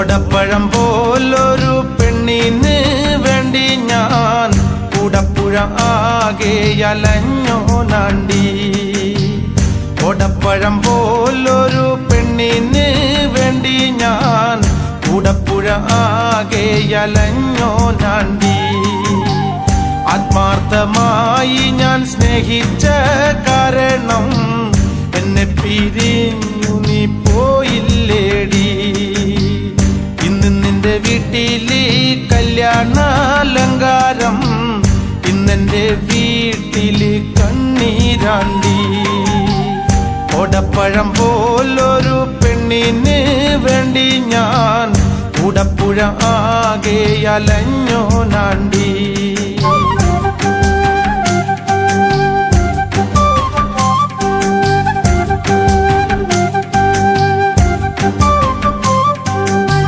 ഓടപ്പഴം പോലൊരു പെണ്ണിന് വേണ്ടി ഞാൻ കൂടപ്പുഴ ആകെ അലഞ്ഞോനാണ്ടി. ഓടപ്പഴം പോലൊരു പെണ്ണിന് വേണ്ടി ഞാൻ കൂടപ്പുഴ ആകെ അലഞ്ഞോനാണ്ടി. ആത്മാർത്ഥമായി ഞാൻ സ്നേഹിച്ച കാരണം എന്നെ പിരിഞ്ഞു നീ പോയില്ലേടി. ഇന്ന് നിന്റെ വീട്ടില് കല്യാണാലങ്കാരം, ഇന്നെന്റെ വീട്ടില് കണ്ണീരാണ്ടി. ഓടപ്പഴം പോലൊരു പെണ്ണിന് വേണ്ടി ഞാൻ കൂടപ്പുഴ ആകെ അലഞ്ഞോനാണ്ടി.